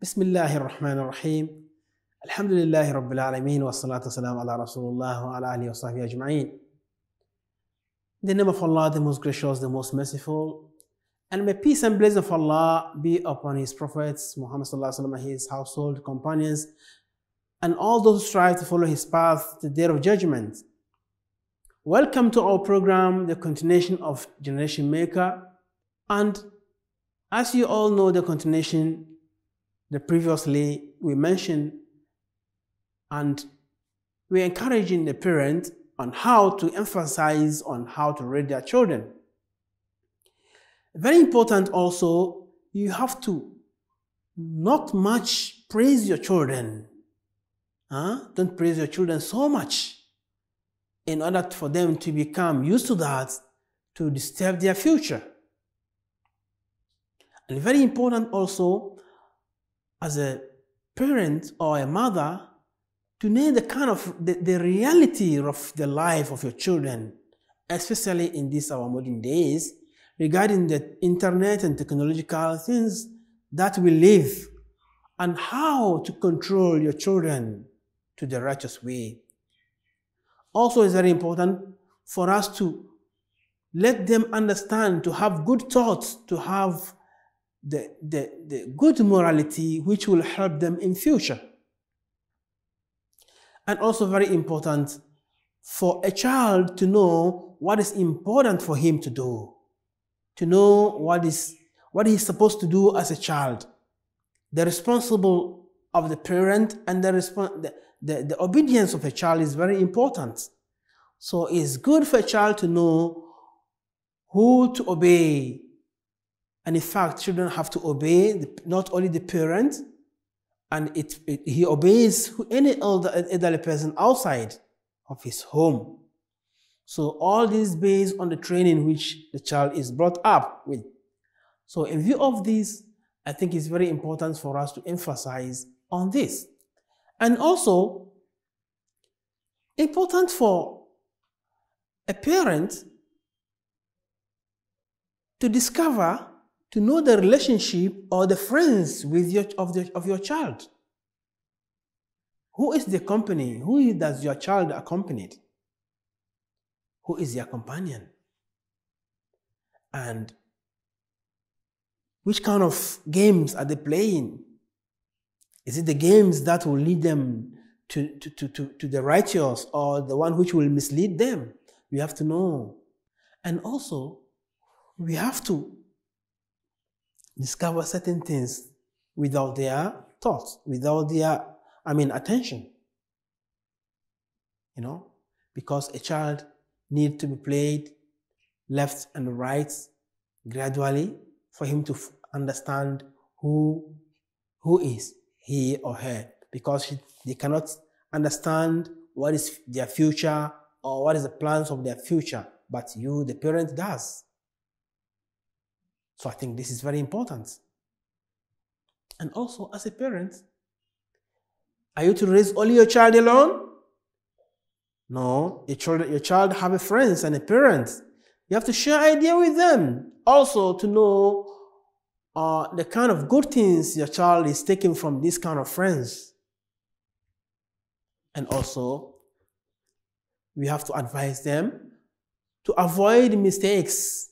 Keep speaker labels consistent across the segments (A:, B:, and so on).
A: بسم الله الرحمن الرحيم. الحمد لله رب العالمين والصلاة والسلام على رسول الله وعلى آله وصحبه أجمعين. In the name of Allah, the most gracious, the most merciful, and may peace and blessing of Allah be upon His prophets, Muhammad sallallahu alaihi wasallam, His household, companions, and all those who strive to follow His path to the day of judgment. Welcome to our program, the continuation of Generation Maker. And as you all know, the continuation that previously we mentioned, and we're encouraging the parent on how to emphasize on how to raise their children. Very important also, you have to not much praise your children. Don't praise your children so much in order for them to become used to that, to disturb their future. And very important also, as a parent or a mother, to know the kind of the reality of the life of your children, especially in these our modern days, regarding the internet and technological things that we live, and how to control your children to the righteous way. Also, it's very important for us to let them understand, to have good thoughts, to have the good morality which will help them in future. And also very important for a child to know what is important for him to do, to know what he's supposed to do as a child. The responsible of the parent and the obedience of a child is very important. So it's good for a child to know who to obey. And in fact, children have to obey not only the parent, and he obeys any elderly person outside of his home. So all this based on the training which the child is brought up with. So in view of this, I think it's very important for us to emphasize on this. And also, important for a parent to discover, to know the relationship or the friends with of your child. Who is the company? Who does your child accompany? Who is your companion? And which kind of games are they playing? Is it the games that will lead them to the righteous, or the one which will mislead them? We have to know. And also, we have to discover certain things without their thoughts, without their, attention. Because a child needs to be played left and right gradually for him to understand who is he or her, because they cannot understand what is their future or what is the plans of their future, but you, the parent, does. So I think this is very important. And also, as a parent, are you to raise only your child alone? No, your child have a friends and a parent. You have to share idea with them. Also to know the kind of good things your child is taking from these kind of friends. And also, we have to advise them to avoid mistakes.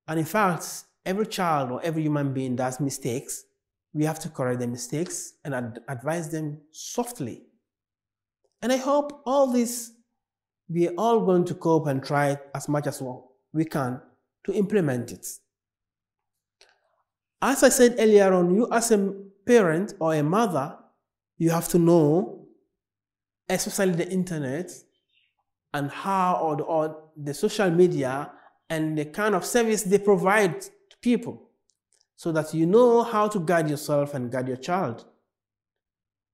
A: And in fact, every child or every human being does mistakes. We have to correct the mistakes and advise them softly. And I hope all this, we are all going to cope and try as much as we can to implement it. As I said earlier on, you as a parent or a mother, you have to know, especially the internet and how, or the social media and the kind of service they provide to people, so that you know how to guide yourself and guide your child.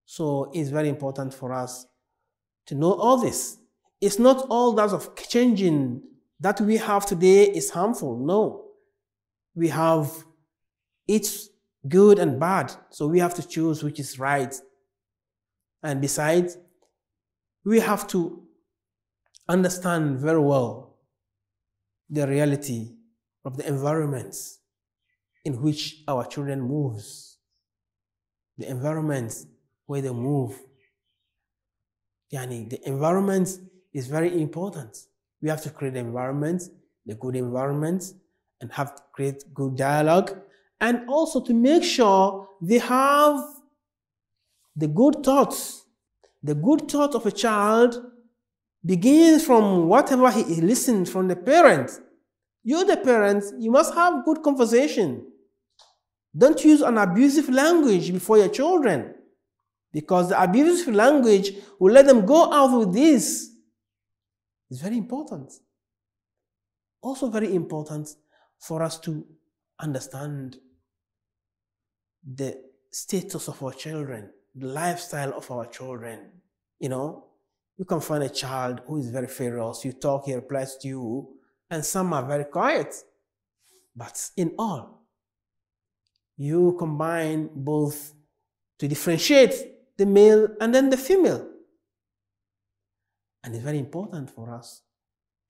A: So it's very important for us to know all this. It's not all that of changing that we have today is harmful. No. We have it's good and bad. So we have to choose which is right. And besides, we have to understand very well the reality of the environments in which our children moves. the environment where they move. The environment is very important. We have to create the environment, the good environment, and have to create good dialogue, and also to make sure they have the good thoughts. The good thought of a child begins from whatever he listens from the parents. You, the parents, you must have good conversation. Don't use an abusive language before your children, because the abusive language will let them go out with this. It's very important. Also very important for us to understand the status of our children, the lifestyle of our children. You can find a child who is very furious. You talk, he replies to you, and some are very quiet. But in all, you combine both to differentiate the male and then the female. And it's very important for us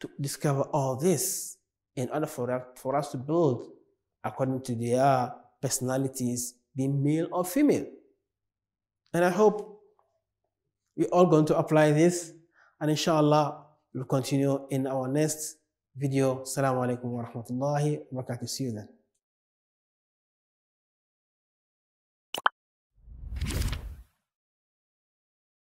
A: to discover all this in order for us to build according to their personalities, being male or female. And I hope we're all going to apply this, and inshallah we'll continue in our next video. Assalamu alaikum wa rahmatullahi wa barakatuh. See you then.